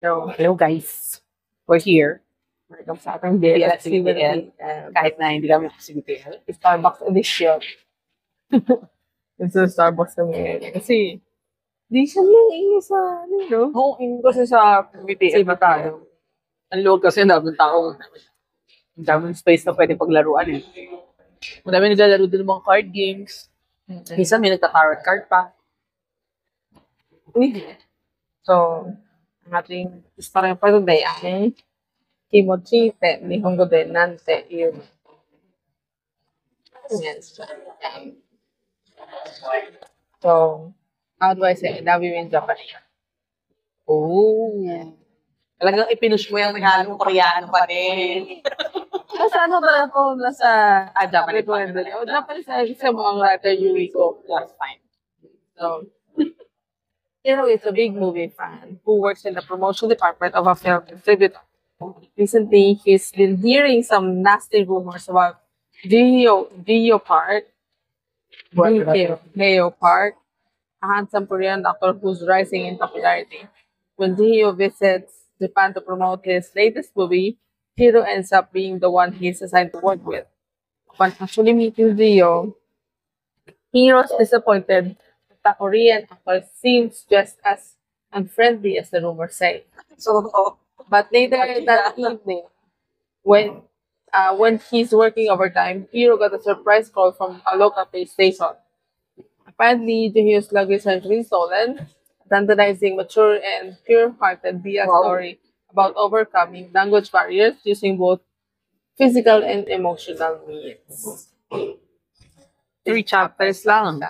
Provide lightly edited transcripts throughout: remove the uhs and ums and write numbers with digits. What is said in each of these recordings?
So, hello guys. We're here. Welcome sa ating DLSCBTL. Kahit na hindi kami CBTL. Starbucks edition. It's a Starbucks kami ngayon. Kasi, di siya nang sa, ano, no? Oo, kasi sa BTL na tayo. Ang loob kasi ang daming tao. Ang daming space na pwede paglaruan eh. Ang daming naglalaro din ng mga card games. Minsan may nagta-tarot card pa. So, ang ating parang today ay kimochi te nihongo de nante iru. Yes. So, how do I say? Love you in Japanese. Oh. Talagang ipinush mo yung halong Koreano pa din. Nasa ano ba ako? Nasa Japanese pa rin. Japanese sa mga writer Yuriko. That's fine. So, is a big movie fan who works in the promotion department of a film distributor. Recently, he's been hearing some nasty rumors about Geo Park, Geo Park, a handsome Korean actor who's rising in popularity. When Geo visits Japan to promote his latest movie, Hiro ends up being the one he's assigned to work with. Upon actually meeting Geo, Hiro's disappointed that the Korean actor seems just as unfriendly as the rumors say. So, but later that evening, when he's working overtime, Hiro got a surprise call from a local police station. Apparently, Jaehyun's luggage has been stolen, tantalizing mature and pure-hearted via story about overcoming language barriers using both physical and emotional means. 3 chapters lang.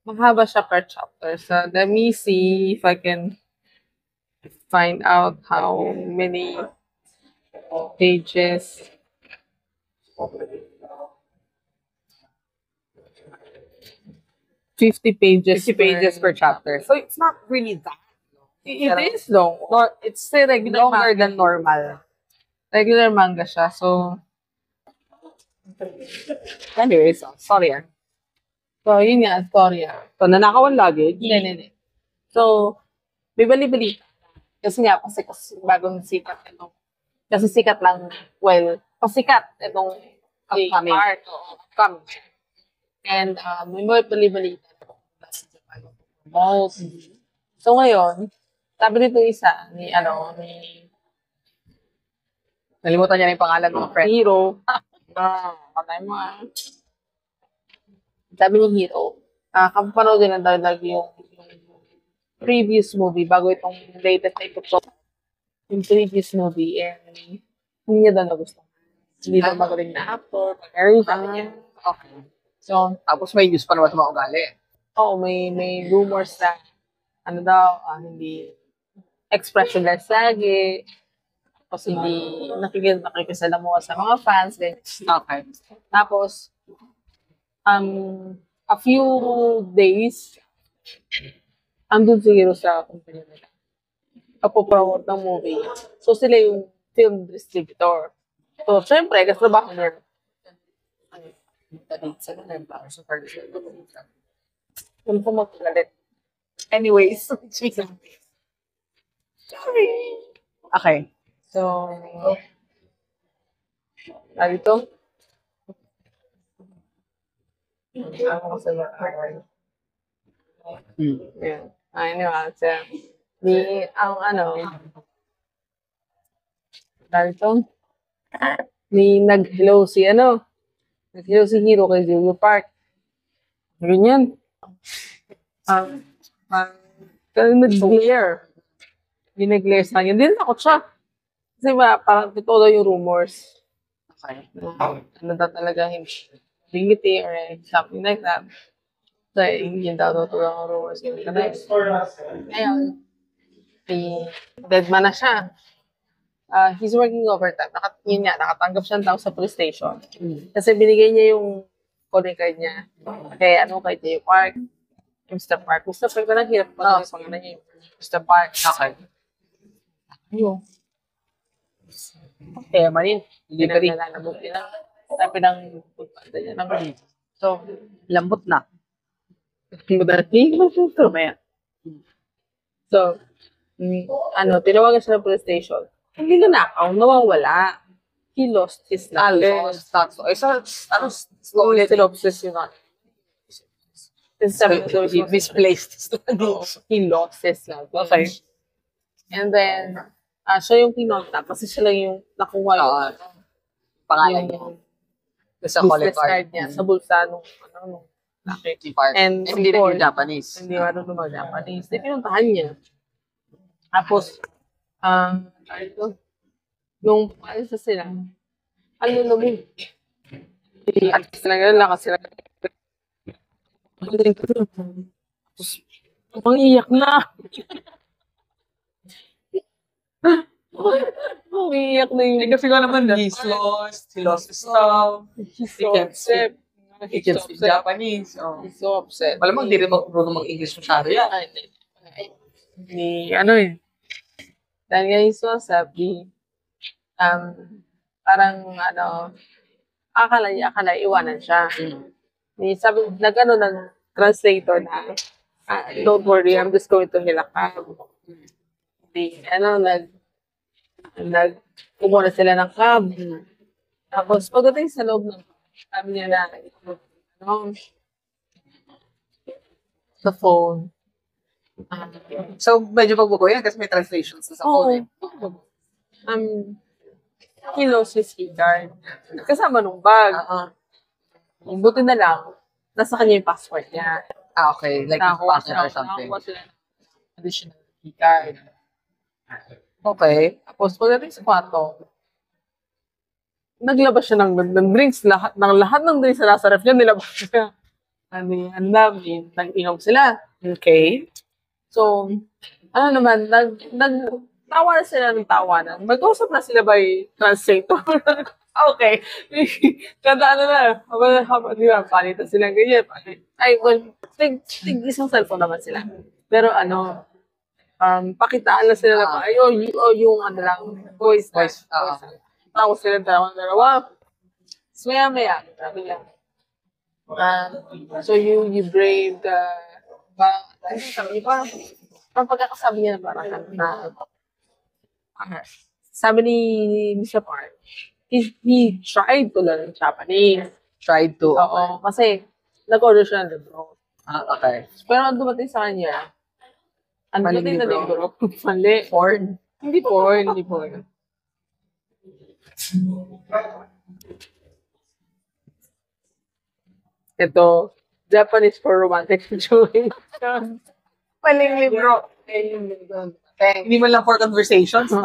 Mahaba siya per chapter. So, let me see if I can find out how many pages. 50 pages. 50 pages per chapter. So, it's not really that. It is long. It's still longer than normal. Regular manga siya. So, anyways, sorry ah. So, yun nga, story ah. So, nanakaw ang luggage? Hindi. So, bibali-bali. Kasi nga, kasi bagong sikat ito. Kasi sikat lang, well, pasikat itong part. Upcoming. And, may mga bali-bali. So, ngayon, sabi nito isa, nalimutan niya na yung pangalan ng friend. Hiro. Patay mo ah. Sabi ni Hiro, kapapanood din na daw yung previous movie bago itong latest na ito. Yung previous movie, hindi niya daw nagustuhan. Hindi daw magaling na actor, sabi niya. Okay. So, tapos may news pa naman sa mga ugali. Oo, may rumors na, hindi expressionless lagi, tapos hindi nakikisalamuha sa mga fans. Then, okay. Tapos, a few days, andun siguro sa company nila. Kapopromote ng movie. So, sila yung film distributor. So, syempre, katrabaho nila. Yung pumagalit. Anyways, sorry. Okay. So, dito. Ako kasi yeah. Anyway, so, dito. Nag-hello si Hiro kay Geo Park. Ganyan. Nag-glare. Ginag-glare sa kanya. Hindi na ako siya. Kasi parang totoo yung rumors. Okay. Talaga hindi or something like that. So, yun daw ang rumors. Ngayon, dead man na siya. He's working overtime. Nakatanggap siya ng tao sa police station. Kasi binigay niya yung calling card niya. Kaya kay Geo Park. Mr. Park. Mr. Park na hirap pa sa pangalan niya. Mr. Park. Okay. Ayun. Kaya manin. Delivery. Sabi ng pagpanda niya ng so, lambot na. Madating masuto. So, tinawagan siya ng police station. Hindi na nakaw, nawawala. He lost his knowledge. That's slowly Synopsis yun. he misplaced his He lost his knowledge. Okay. And then, siya yung pinontak kasi siya lang yung nakuha yung Pangalan niya. Sa calling business card card. niya sa bulsa nung laki. And hindi na yung Japanese. Hindi marunong mag-Japanese. Di pinuntahan niya. Tapos, nung paalis na sila, namin. At sila nga lang kasi tapos, iyak na. Iyak na yun. Kasi nga naman, he lost his stuff. He's so upset. He can't speak Japanese. He's so upset. Malamang hindi rin marunong mag-English masyado yan. Dahil nga he's so upset, parang akala iwanan siya. Sabi, ng translator na, don't worry, I'm just going to Hilakab. Kumuha sila ng cab. Tapos, pagdating sa loob ng sabi niya na, sa phone. So, medyo pagbuko yan kasi may translations sa phone. He lost his key card. Kasama nung bag. Buti na lang, nasa kanya yung passport niya. Okay. Like a passport or something. Nakakuha sila ng additional key card. Okay. Tapos, pagdating sa kwarto, naglabas siya ng drinks. Lahat ng drinks na nasa ref niya, nilabas siya. Nag-inom sila. Okay. So, nagtawa na sila ng tawanan. Mag-usap na sila by translator. Okay. Kada di ba, palitan sila ganyan. Isang cellphone naman sila. Pero pakitaan na sila na yung voice. Tapos sila dalawa. So, maya, sabi niya. So, you braved sabi pa, ang pagkakasabi niya na parang sabi ni Mr. Park, he tried to learn Japanese. Tried to. Oo, kasi nag-order siya ng libro. Okay. Pero ang dumating sa kanya, dumating na libro. Mali. Porn? Hindi porn. Ito, Japanese for romantic viewing. Maling libro. Hindi man lang for conversations.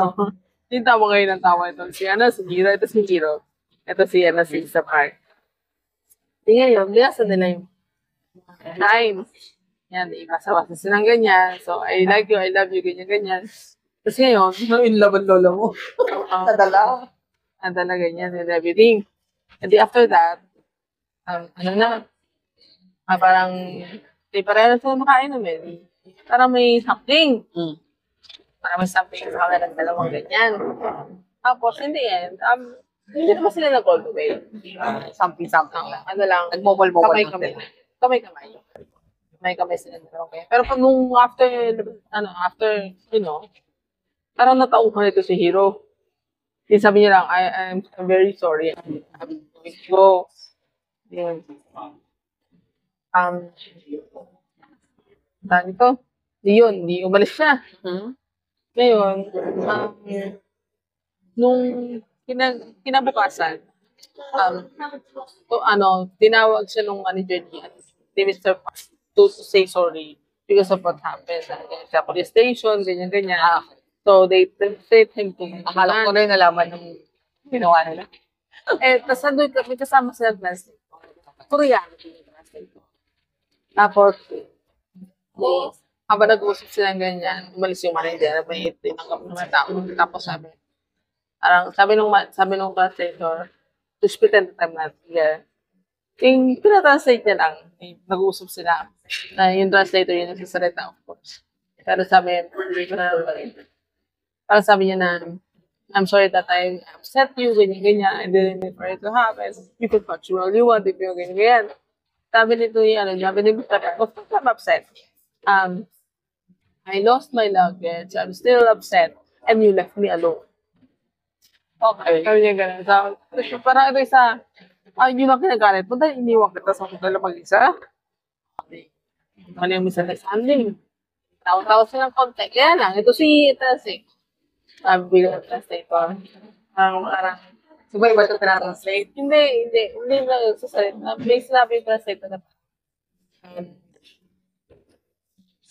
Yung tawa ngayon ng tawa ito. Si Hiro. Ito si Hiro. Ito si Sa Park. Ngayon, binasa nila yung lines. Yan, ibasa-basa silang ganyan. So, I like you, I love you, ganyan. Tapos ngayon, in love ang lola mo. Nadala ganyan and everything. And after that, parang, pareho na sila makainom eh. Parang may something. Parang may something sa kanila ng dalawang ganyan. Tapos, in the end, hindi naman sila nag-all the way. Something lang. Nagmobile-mobile lang sila. Kamay sila. Okay. Pero pag nung after, parang natauhan ito si Hiro. Sabi niya lang, I'm very sorry. I'm going to go. Dahil ito, di umalis siya. Ngayon, nung kinabukasan, tinawag siya nung manager niya, ni Mr. Park, to say sorry because of what happened. Sa police station, ganyan. So, they sent him to Akala ko na yung nalaman ng ginawa nila. Tapos nandun kami kasama sila translator. Koreano yung translator. Tapos, habang nag-uusap silang ganyan, umalis yung manager, may tinanggap ng mga tao. Tapos sabi nung translator, to split the time natin. Yung pinatranslate niya lang, nag-uusap sila. Yung translator yung nagsasalita, of course. Pero parang sabi niya na, I'm sorry that I upset you, ganyan. I didn't mean for it to happen. You can touch me all you want if you're ganyan. Sabi nito yung, sabi ni Mr. Park, of course I'm upset. I lost my luggage. I'm still upset. And you left me alone. Okay. Sabi niya ganun. So, parang ito isa, yun lang kinagalit. Punta iniwan kita sa hotel na mag-isa. Okay. Ano yung misunderstanding? Tawa-tawa siya ng konti. Kaya lang, ito si Trasik. Sabi bilang translator. Parang, Iba-iba ito tinatranslate. hindi na sasalita. May sinabi yung translator na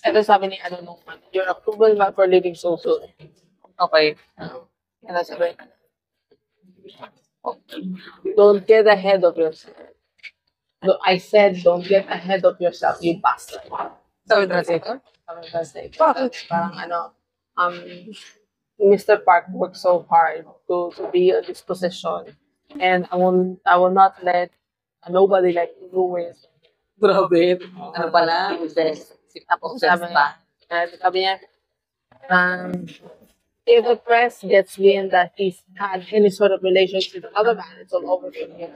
ito sabi ni ano nung your approval man for living so soon. Okay. Ito sabi, don't get ahead of yourself. No, I said, don't get ahead of yourself, you bastard. Sabi translator? Sabi ng translator. Parang ano, Mr. Park worked so hard to be in this position. And I will not let nobody like you ruin. Grabe. Ano pala? Obsessed pa. Sabi niya, if the press gets wind that he's had any sort of relationship with other man, it's all over for him.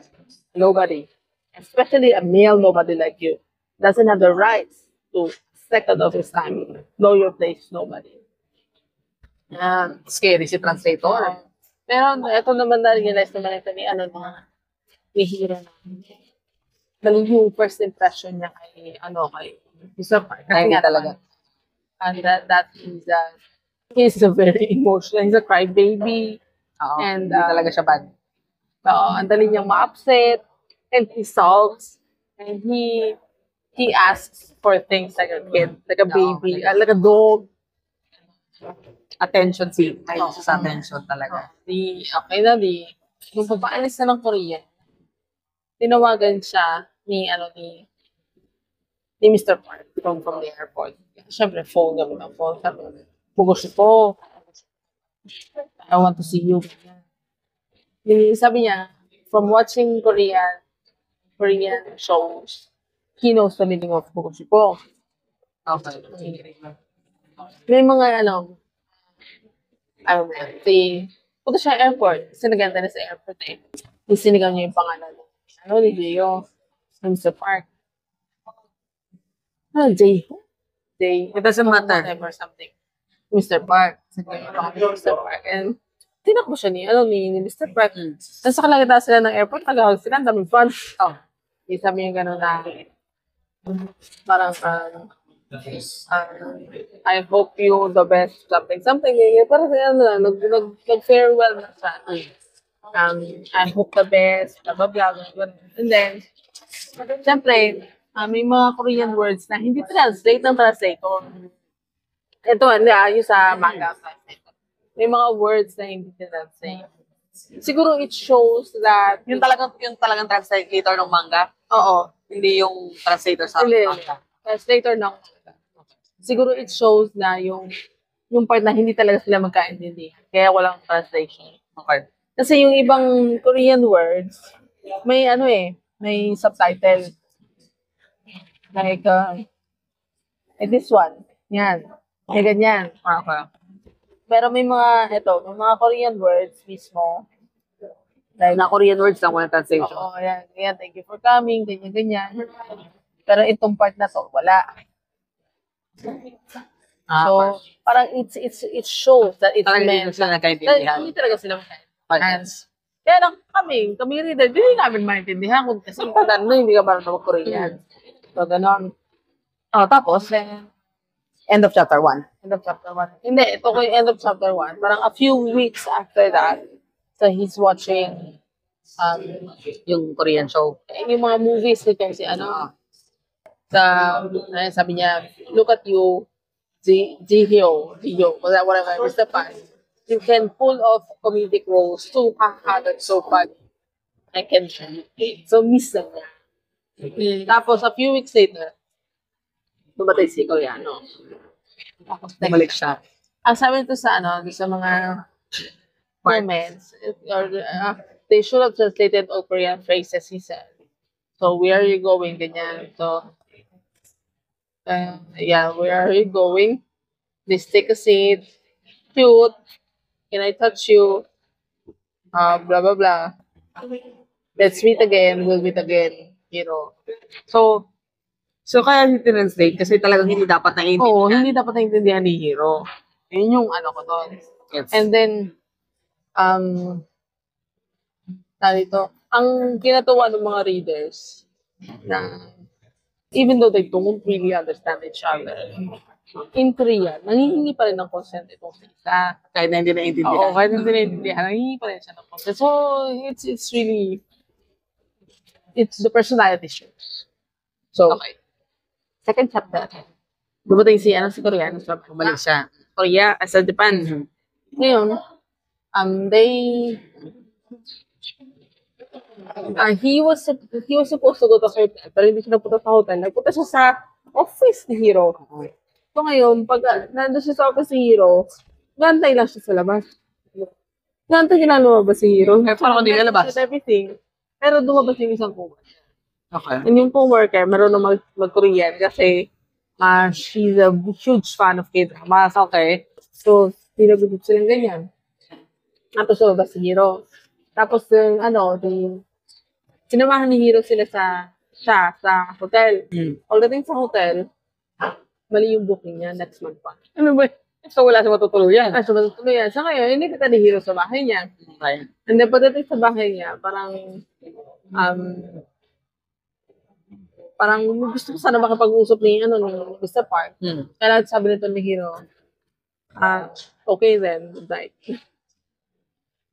Nobody, especially a male nobody like you, doesn't have the rights to second of his time. Know your place, nobody. Scary si translator. Pero ito naman na-realize naman ito ni Hira na. Dahil yung first impression niya kay Mr. Park. Kasi nga talaga. And that is he's a very emotional, he's a crybaby. Oo, And, hindi talaga siya bad. Ang dali niyang ma-upset. And he sulks. And he asks for things like a kid, like a baby, like a dog. Attention si. Ay, sa attention talaga. Nung papaalis na ng Korea, tinawagan siya ni Mr. Park from the airport. Siyempre, phone niya ng phone. Sabi po, I want to see you. Sabi niya, from watching Korean shows, he knows the meaning of Bugoshipo. Okay. May mga punta siya airport. Sinaganda na sa airport eh. Sinigaw niya yung pangalan. Ni Leo. Mr. Park. Jay. It doesn't matter. Or something. Mr. Park. Mr. Park. And tinakbo siya ni Mr. Park. Tapos sa kalagitnaan sila ng airport, tagawag sila, ang daming fun. Sabi niya gano'n na, parang, I hope you the best, something. Parang nag-farewell na siya. I hope the best, blah, blah, blah. And then, siyempre, may mga Korean words na hindi translate ng translator. Ito, yung sa manga translator. May mga words na hindi translate. Siguro it shows that Yung talagang translator ng manga, oo, hindi yung translator sa Hindi. manga. Translator ng manga. Siguro it shows na yung part na hindi talaga sila magkaintindihan. Kaya walang translation. Okay. Kasi yung ibang Korean words, may may subtitle. Like this one. Yan. May ganyan. Okay. Pero may mga Korean words mismo. Like, Na Korean words lang, walang translation. oo, yan. Thank you for coming. Ganyan. Pero itong part na to, wala. So, parang it shows that it's Talagang meant. hindi sila nagkaintindihan. Hindi talaga sila magkaintindihan. Kaya lang kami reader, hindi namin maintindihan kung kasi hindi ka marunong mag-Korean. So, ganon. Tapos, end of chapter 1. End of chapter 1. Hindi, ito ko yung end of chapter 1. Parang a few weeks after that, so he's watching Yung Korean show. yung mga movies kasi sabi niya, look at you, Ji-hyo, whatever, Mr. Pan. You can pull off comedic roles so that's so funny. I can so miss lang niya. Tapos a few weeks later, dumatay si Koreano. Bumalik siya. Ang sabi nito sa sa mga comments, or they should have translated all Korean phrases, he said. So, where are you going? Ganyan. So, where are you going? Please take a seat. Cute. Can I touch you? Blah, blah, blah. Let's meet again. We'll meet again. So, So, kaya si translate kasi talagang hindi dapat naiintindihan. Oo, hindi dapat naintindihan ni Hiro. Yun yung ano ko doon. Yes. And then, dito, ang kinatuwa ng mga readers na even though they don't really understand each other, in Korea, nangihingi pa rin ng consent itong si isa. Kahit na hindi naiintindihan. Oo, kahit hindi naiintindihan, nangihingi pa rin siya ng consent. So, it's really, it's the personality shows. So, Okay. second chapter, dumating si Koreano sa Bumalik siya. Korea, sa Japan. Ngayon, he was supposed to go to hotel, pero hindi siya napunta sa hotel. Nagpunta siya sa office ni Hiro. So ngayon, pag nandun siya sa office ni Hiro, gantay lang siya sa labas. Gantay niya lang lumabas si Hiro. Eh, parang hindi lalabas. Everything. Pero dumabas yung isang coworker. Okay. And yung coworker, meron na mag-Korean kasi she's a huge fan of K-dramas. Okay. So, pinagulit silang ganyan. Tapos lumabas si Hiro. Tapos, sinamahan ni Hiro sila sa hotel. Pagdating sa hotel, mali yung booking niya next month pa. Ano ba? So, wala sa matutuluyan. So, matutuluyan. Sa ngayon, hindi kita ni Hiro sa bahay niya. Okay. And then, pagdating sa bahay niya, parang gusto ko sana makapag-usap ni Mr. Park. Kaya sabi nito ni Hiro, okay then, good night.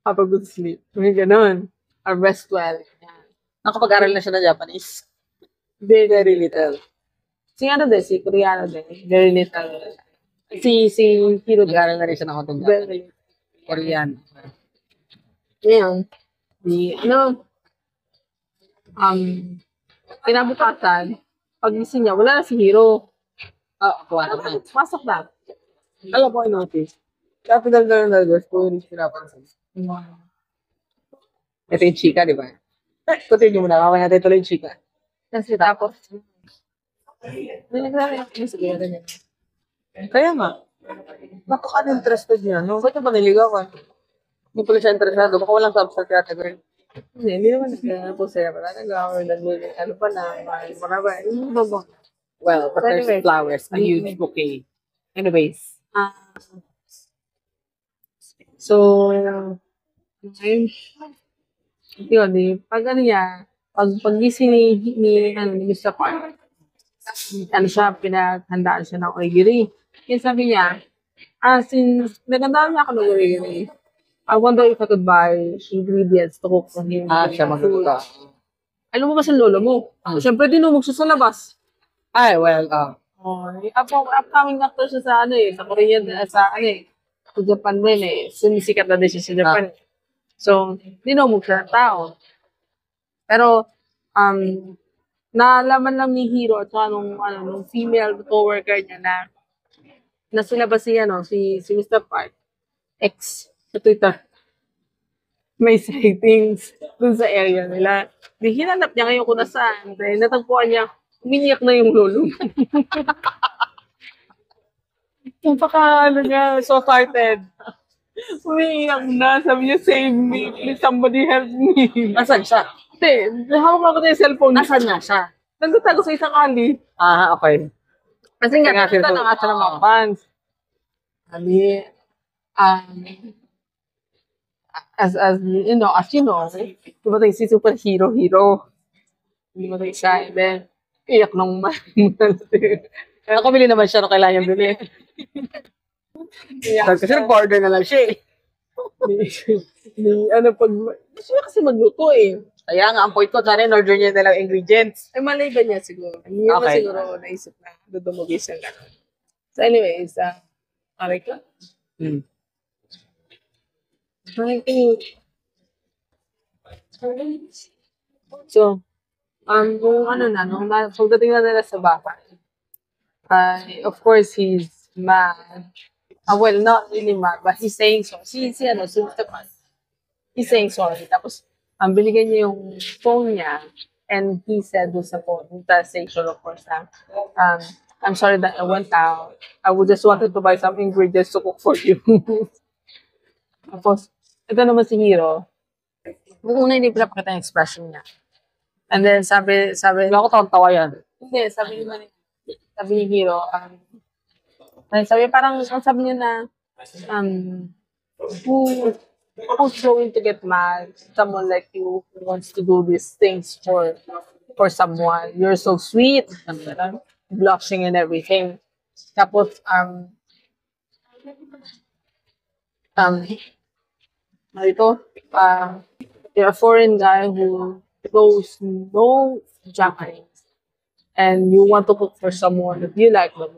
Have a good sleep. May ganun. Or rest well. Nakapag-aral na siya ng Japanese. Very little. Si Koreano din. Very little. Si Hiro, Nag-aral na rin siya ng konting very little. Korean. Ngayon, kinabukasan, pag-gising niya, wala na si Hiro. Kuha na. Pasok na. Alam ko, I-notice. Kaya pinag-nalagos ko yung pinapansin. Ito yung chika, di ba? Continue mo na. Kaway natin tuloy yung chika. Kasi tapos, hindi naglalagay ako sa gaya niya. Kaya nga. Napaka-interested niya. No? Ba't yung maniligaw ka? Hindi pala siya interesado. Baka walang substance category. Hindi naman naglalagay po sila. Wala nag-hour, ano pa na, maraba. Well, but there's Anyway. flowers. A huge bouquet. Anyways. So, yun, pag gising ni Mr. Park, pinaghandaan siya ng origiri. Kaya sabi niya, since nagandaan niya ako ng origiri, I wonder if I could buy ingredients to cook for him. Siya magluto. Alam mo ba sa lolo mo? Siyempre, dinumog siya sa labas. Ay, well, Upcoming actor siya sa sa Korean, sa Japan din sumisikat na din siya sa Japan. So, dinumog siya ng tao. Pero, nalaman lang ni Hiro at nung female co-worker niya na sinabas si Mr. Park, ex, sa Twitter. May sightings dun sa area nila. Hinanap niya ngayon kung nasaan. Dahil natagpuan niya, umiiyak na yung lolo. Niya, so excited. Umiiyak na. Sabi niya, save me. Please, somebody help me. Nasaan siya? Hindi. Hawak ako na yung cellphone. Nasaan nga siya? Nagtatago sa isang alley. Okay. Kasi nga, nakita na nga siya ng mga fans. As you know, dumating si superhero. Dumating siya, and then, iyak nung Nakabili naman siya nung kailangan niyang bili. Kasi nag-order na lang siya siya kasi magluto Kaya nga, ang point ko, sana in-order niya na lang ingredients. Ay, malay ba niya siguro? Hindi naman Okay. siguro naisip na dudumugi siya gano'n. So anyways, aray ka. So, nung pagdating na nila sa bahay, of course, he's mad. Well, not really mad, but he's saying sorry. Si Mr. Pan. He's saying sorry. Tapos, binigyan niya yung phone niya, and he said doon sa phone, yung translation, of course, I'm sorry that I went out. I would just wanted to buy some ingredients to cook for you. Tapos, ito naman si Hiro. Yung una, hindi pinapakita yung expression niya. And then, sabi, Hindi ako tawa yan. Hindi, sabi ni Hiro, sabi niya na, um, who, who's going to get mad? Someone like you who wants to do these things for someone. You're so sweet, blushing and everything. Tapos, ito, you're a foreign guy who knows no Japanese and you want to cook for someone that you like them.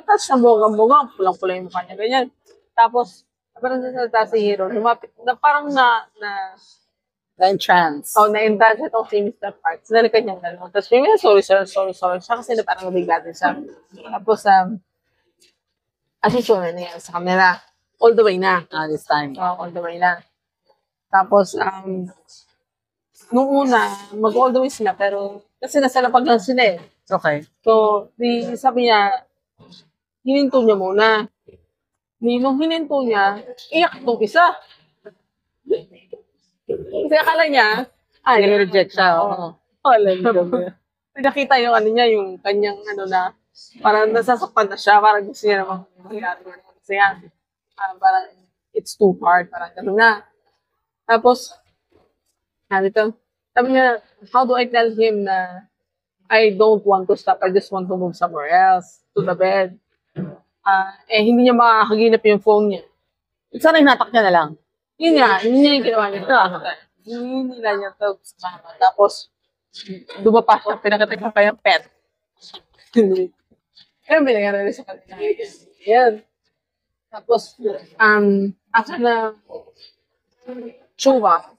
Tapos sa bunga-bunga, pulang-pula yung mukha niya, ganyan. Tapos, parang nasalita si Hiro, lumapit, na parang Na-entrance. na-entrance itong si Mr. Park. Sinalikan niya gano'n. Tapos yung sorry sir, siya kasi na parang nabigla din siya. Tapos, assure na yan sa kanila. All the way na. This time. All the way na. Tapos, nung una, mag-all the way sila, pero kasi nasa lapag lang sila eh. Okay. So, sabi niya, hininto niya muna. Nung hininto niya, iyak itong isa. Kasi akala niya, nire-reject siya. Oo. Nakita yung niya, yung kanyang na, parang nasasakpan na siya, parang gusto niya naman mangyari. Kasi parang it's too hard, parang gano'n na. Tapos, sabi niya, how do I tell him na I don't want to stop, I just want to move somewhere else, to the bed. Hindi niya makakaginip yung phone niya. Sana hinatak niya na lang. Yun yung ginawa niya. Hinila niya ito sa mama. Tapos, dumapa siya, pinakita pa yung pet. Kaya binigyan rin sa kanila. Yan. Tapos, after na Chuba,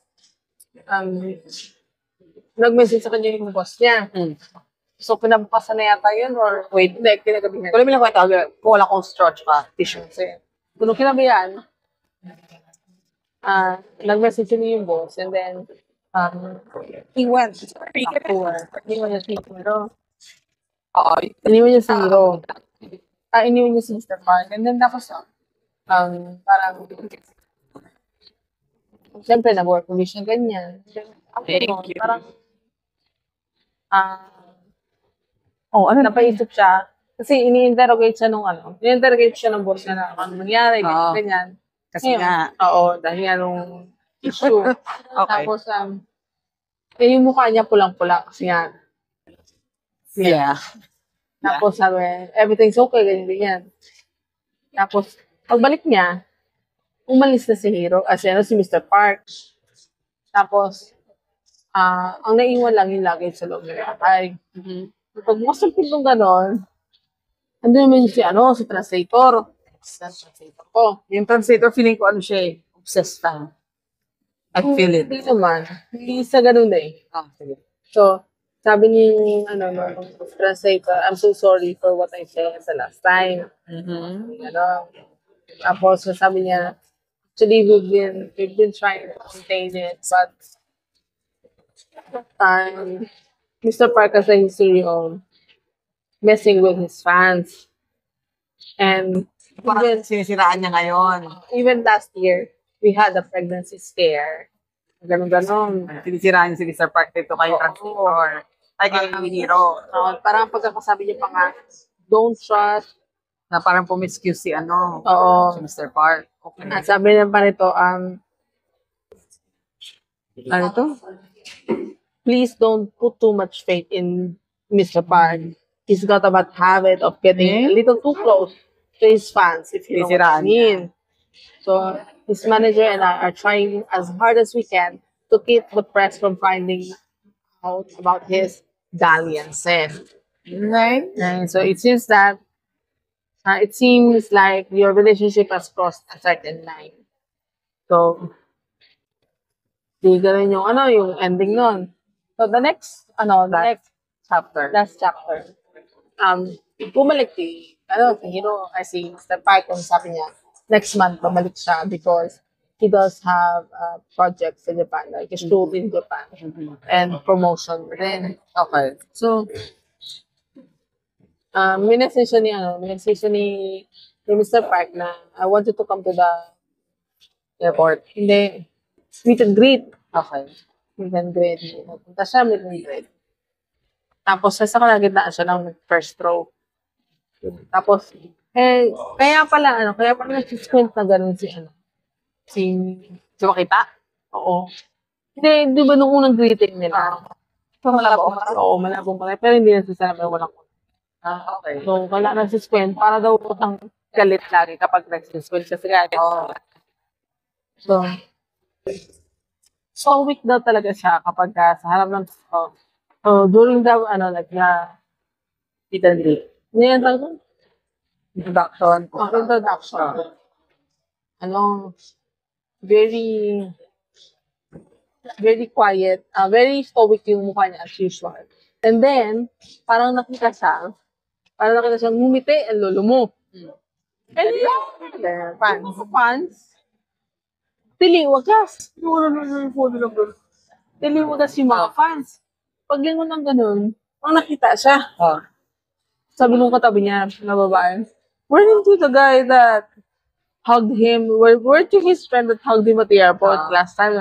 nag-message sa kanya yung boss niya. So, pinabukasan na yata yun or wait, hindi, kinagabihan. Wala mo lang kwenta, kung wala kong straw tsaka tissue. Kasi, kung kinabihan, nag-message niya yung boss and then, he went to iniwan niya si Hiro. Iniwan niya si Hiro. Iniwan niya si Mr. Park. And then, tapos, parang, siyempre, nag-work condition ganyan. Parang, napaisip siya. Kasi ini-interrogate siya ini-interrogate siya ng boss niya na ano nangyari, ganyan. Kasi nga. Oo, dahil nga nung issue. Okay. Tapos, yung mukha niya pulang-pula kasi nga. Yeah. Tapos sabi, everything's okay, ganyan. Tapos, pagbalik niya, umalis na si Hiro, si Mr. Park. Tapos, ang naiwan lang yung luggage sa loob ng bahay. Pag bukas ng pintong ganon, andun naman si translator. Translator ko. Yung translator, feeling ko siya eh. Obsessed pa. I feel it. Hindi naman. Hindi sa ganun eh. Sige. So, sabi ni, translator, I'm so sorry for what I said the last time. Tapos, sabi niya, actually, we've been trying to contain it, but Mr. Park has a history of messing with his fans. And Parang sinisiraan niya ngayon. even last year, we had a pregnancy scare. Ganon-ganon. Sinisiraan niya si Mr. Park dito kay translator. Ay, kay Hiro. Parang pagkakasabi niya pa nga, don't trust. Na parang pumiskuse si Oo. si Mr. Park. Okay. At sabi niya pa nito, please don't put too much faith in Mr. Park. He's got a bad habit of getting a little too close to his fans, if you know what I mean. So, his manager and I are trying as hard as we can to keep the press from finding out about his dalliances. Right. And so, it seems like your relationship has crossed a certain line. So, di ganun yung ending nun. So, the next Chapter. last chapter, bumalik si Mr. Park, kung sabi niya, next month, bumalik siya because he does have projects in Japan, like a shoot in Japan, and promotion rin. Okay. So, minessage ni Mr. Park na, I want you to come to the airport. Hindi, meet and greet. Okay. Meet and greet. Punta siya, meet and greet. Tapos, sa kalagitnaan siya ng first row. Tapos, kaya pala nagsikwent na ganun si Makita? Oo. Hindi, di ba nung unang greeting nila? So, malabo. Oo, malabong pa. Pero hindi na sinasabi walang Okay. So, wala nagsiskwent para daw putang galit lagi kapag nagsiskwent kasi galit. So, weak daw talaga siya kapag sa harap ng tao. So, during the, meet and greet. Ano yan tawag doon? Introduction. Introduction. Very, very quiet, very stoic yung mukha niya as usual. And then, parang nakita siyang ngumiti ang lolo mo. And then, fans, tiliwagas. Tiliwagas yung mga fans. Paglingon ng ganun, ang nakita siya. Sabi nung katabi niya, na babae, weren't you the guy that hugged him? Weren't you his friend that hugged him at the airport last time?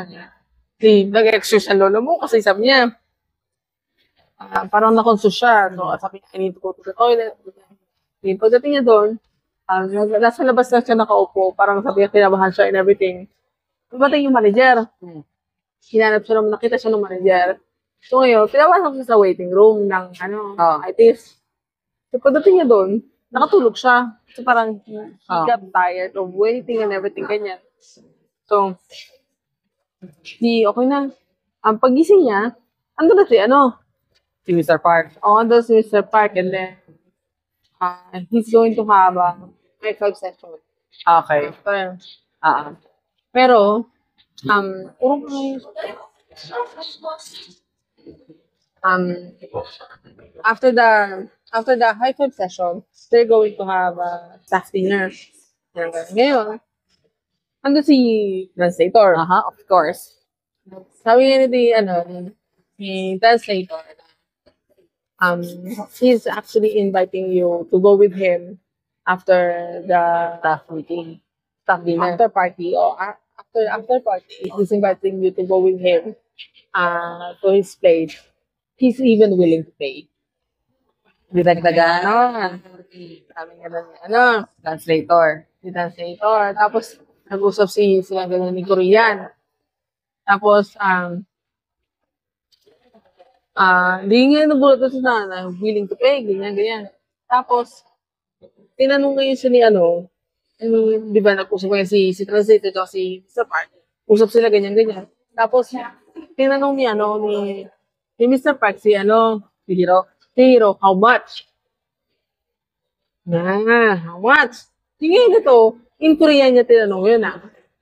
Nag-excuse ang lolo mo kasi sabi niya, parang nakonsus siya. So, sabi niya, I need to go to the toilet. Pagdating niya doon, nasa labas na siya nakaupo. Parang sabi niya, kinabahan siya and everything. Dumating yung manager. Hinanap siya nakita siya ng manager. So ngayon, pinawasan siya sa waiting room ng ITs. So pagdating niya doon, nakatulog siya. So parang he got tired of waiting and everything, ganyan. So, okay na. Ang pagising niya, ando na Si Mr. Park. ando si Mr. Park and then, he's going to have a high-five session. Okay. Pero, after the high-five session, they're going to have a staff dinner. Ngayon, ando si translator. Of course. Sabi nga ni translator, he's actually inviting you to go with him after the Staff meeting. Staff dinner. after party or after party. He's inviting you to go with him to his place. He's even willing to pay. Dinagdagan. Sabi nga na Translator. si translator. Tapos, nag-usap sila ganun ni Korean. Tapos, di nga nagulat si na willing to pay, ganyan. Tapos, tinanong ngayon siya di ba nag-usap ngayon si translator at si Mr. Park. Usap sila ganyan. Tapos, tinanong ni Mr. Park si Hiro, how much? How much? Tingin ito, in Korean niya tinanong yun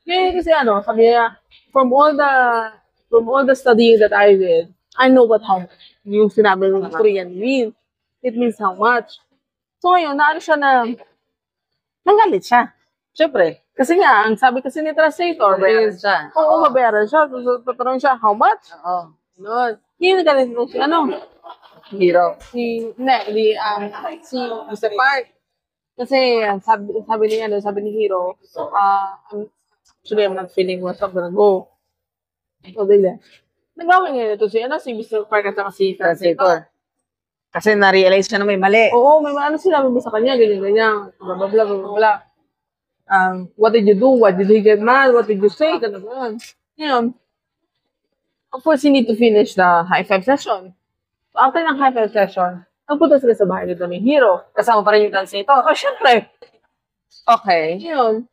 Kaya kasi sabi niya, from all the studying that I did, I know what how much yung sinabi ng Korean means. It means how much. So ngayon, nanggalit siya. Siyempre. Kasi nga, ang sabi kasi ni translator, Mabayaran siya. Oo, mabayaran siya. So, tatanong siya, how much? Oo. Yun. Yung nagalit mo Hero. si Mr. Park. Kasi sabi ni Hiro, actually I'm not feeling what's up gonna go. So diba. Nagawin ngayon ito si Mr. Park at saka si translator. Kasi na-realize siya na may mali. Oo, may sinabi mo sa kanya, ganyan. Blah, blah, blah, blah, blah. What did you do? What did he get mad? What did you say? Ganun. Of course, you need to finish the high five session. So, after ng high five session, nagpunta sila sa bahay nito ni Hiro. Kasama pa rin yung translator. Oh, syempre. Okay. Yun.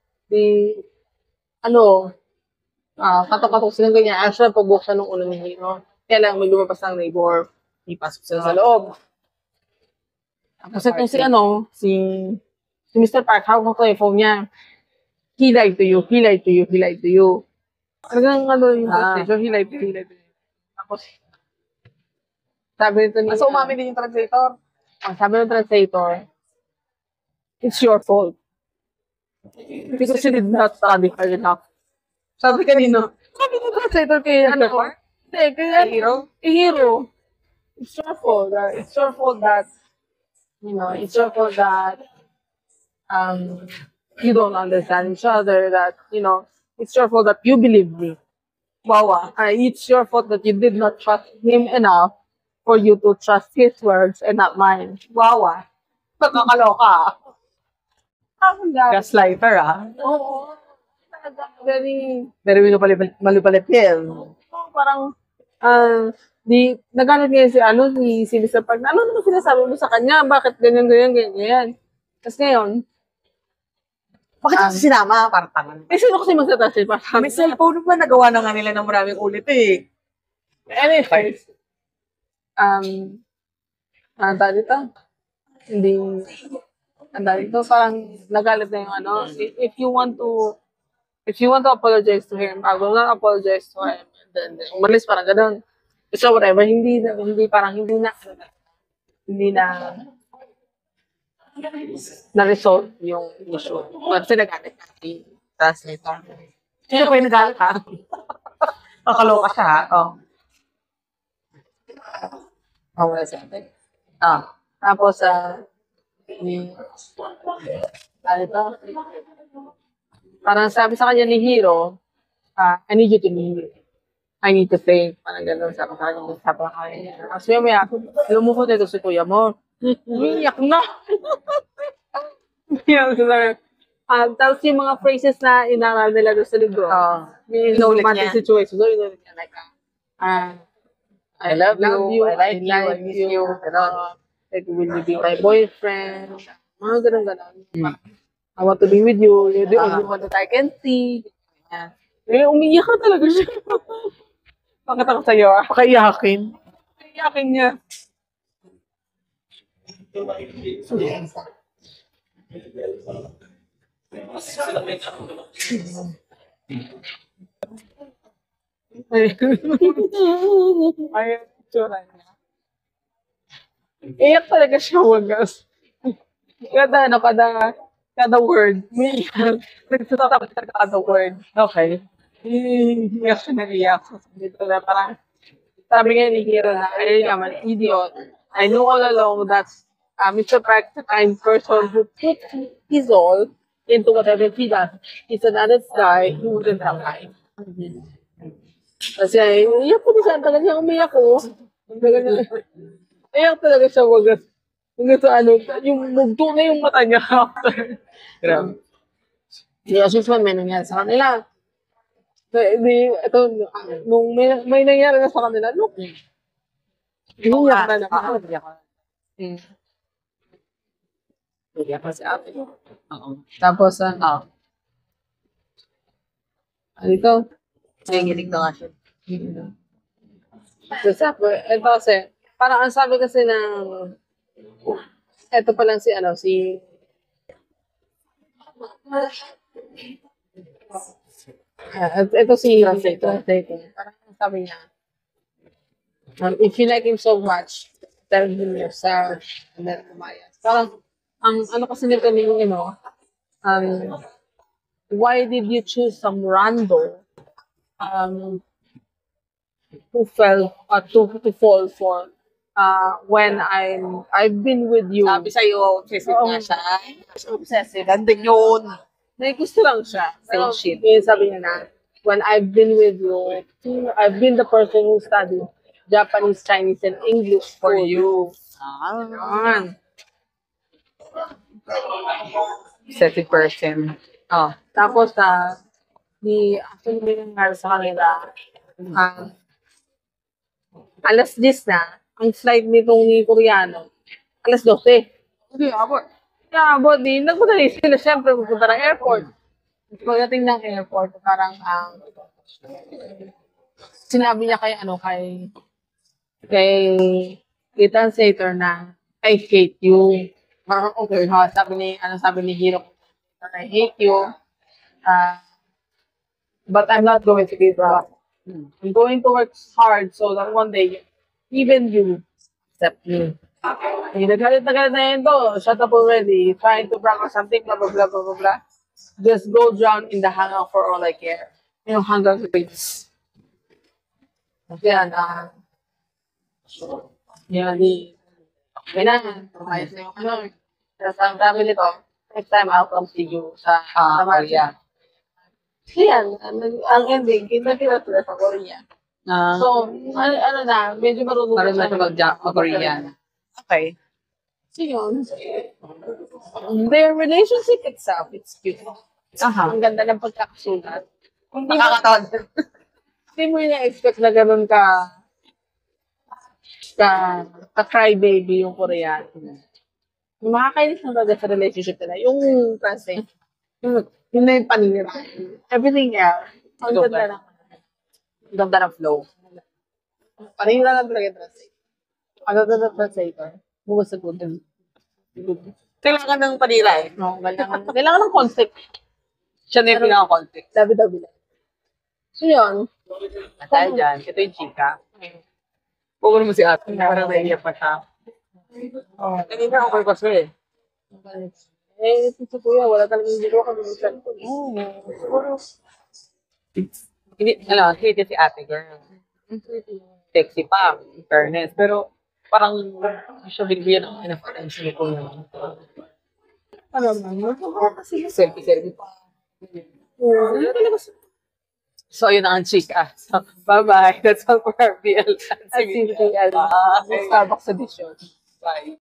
Katok-katok silang ganyan. Actually, pagbuksan ng ulo ni Hiro. Kaya lang, may lumabas ng neighbor. Ipasok sila sa loob. Tapos itong si Mr. Park, hawak ko yung phone niya. He lied to you. Talagang yung translation, he lied to you. Tapos, sabi nito ni... So, umami din yung translator. Sabi ng translator, it's your fault. Because you did not study hard enough. Sabi kanino? Sabi ng translator kay kay Hiro. It's your fault. It's your fault that you don't understand each other. That it's your fault that you believe me. Wow. It's your fault that you did not trust him enough for you to trust his words and not mine. Wow, ah. Pagkakaloka, ah. Gaslighter, ah. Oo. Very, Pero malupalit yan. parang, nagalit ngayon si Mr. Park, ano naman sinasabi mo sa kanya? Bakit ganyan? Tapos ngayon, Bakit kasi sinama? Parang tangan. sino kasi magsatas eh? Parang, May cellphone naman, nagawa na nga nila ng maraming ulit eh. anyways, ang tawag dito, hindi, ang tawag dito, parang nagalit na yung if you want to apologize to him, I will not apologize to him. And then umalis parang ganun. So whatever, hindi na-resolve yung issue. Kasi nagalit na si translator. Sino pa yung nagalit, ha? Kakaloka siya, ha? Oh. Wala sa atin. Tapos, parang sabi sa kanya ni Hiro, I need you to leave. I need to think. Parang gano'n, sabi sa kanya. Tapos may lumukot ito si kuya mo. Umiyak na. Tapos yung mga phrases na inaral nila doon sa libro. May romantic situation. So, inulit niya. Like, I love you, I like you. Like, will you be my boyfriend? Mga ganun. I want to be with you. You're the only one that I can see. Umiyak na talaga siya. Bakit ako sa'yo? Pakaiyakin. Iyakin niya. Ay, tsura niya. Iyak talaga siya, wagas. Kada word. May iyak. Nagsasabi talaga kada word. Okay. Iyak siya nag-iyak. Dito na parang, sabi nga ni Hiro na, I'm an idiot. I know all along that Mr. Park is the kind person who puts his all into whatever he does. He's an honest guy, he wouldn't have lied. Kasi, iyak ko siya, tagal niya umiyak ko. Iyak talaga siya, wagas. Hanggang sa yung mugto na yung mata niya after. Grabe. As usual, may nangyari sa kanila. So, nung may nangyari na sa kanila, look, iyak na naman. Iyak na si ate. Tapos, ito, Nanginig na nga siya. ito kasi, parang ang sabi kasi ito pa lang si ito si translator. Parang sabi niya, if you like him so much, tell him yourself, and then umayas. Parang, ang kasi nito ni why did you choose some rando to fall for when I've been with you. Sabi sa'yo, obsessive nga siya. Obsessive. Nandun yun. May gusto lang siya. Same shit. Sabi niya na, when I've been with you, I've been the person who studied Japanese, Chinese, and English for you. Yan. Obsessive person. Tapos, actually, may nangyari sa kanila, alas 10 na, ang flight ni Koreano, alas 12. Hindi, abot. Abot din. Nagpunta rin sila, syempre, pupunta ng airport. Pagdating ng airport, parang, sinabi niya kay translator na, I hate you. Parang, okay, sabi ni Hiro, I hate you. But I'm not going to give up. I'm going to work hard so that one day, even you accept me. Nagalit na yun to. Shut up already. Trying to brag or something, blah, blah, blah, blah, blah, blah. Just go drown in the hangout for all I care. Hanggang sa page. Kaya okay na. Ayos na yung Tapos ang sabi nito, next time I'll come see you sa Korea. Yan, ang ending, kita sila sa Korea. So, ano na, medyo marunong Parang na nasa mag-Korean. Okay. So, yun. Their relationship itself, it's cute. Aha. Ang ganda ng pagkakasulat. Hindi mo, Nakakatawa. hindi mo na-expect na ganun ka cry baby yung Koreano. Yung makakainis na talaga sa relationship nila. Yung translate, yun na yung panira. Everything else, ang ganda lang. Ganda ng flow. Panira lang talaga yung translate. Ano na ng translator? Bukas sa good. Kailangan ng panila eh. No, kailangan ng concept. Siya na yung pinaka-context. Dabi-dabi lang. So, yun. At dahil dyan, ito yung chika. Puno mo si ate. Parang naiiyak pa siya. Oh. Kanina okay kasi eh. Si kuya, wala talagang ginawa kami ng cellphone. Hindi, alam, sweet si ate girl. Sexy pa, in fairness. Pero parang hindi siya bigyan ng enough attention ko naman. Ano naman? Selfie pa. So, yun ang chika. So, bye-bye. That's all for our BL. At si Starbucks edition. Bye.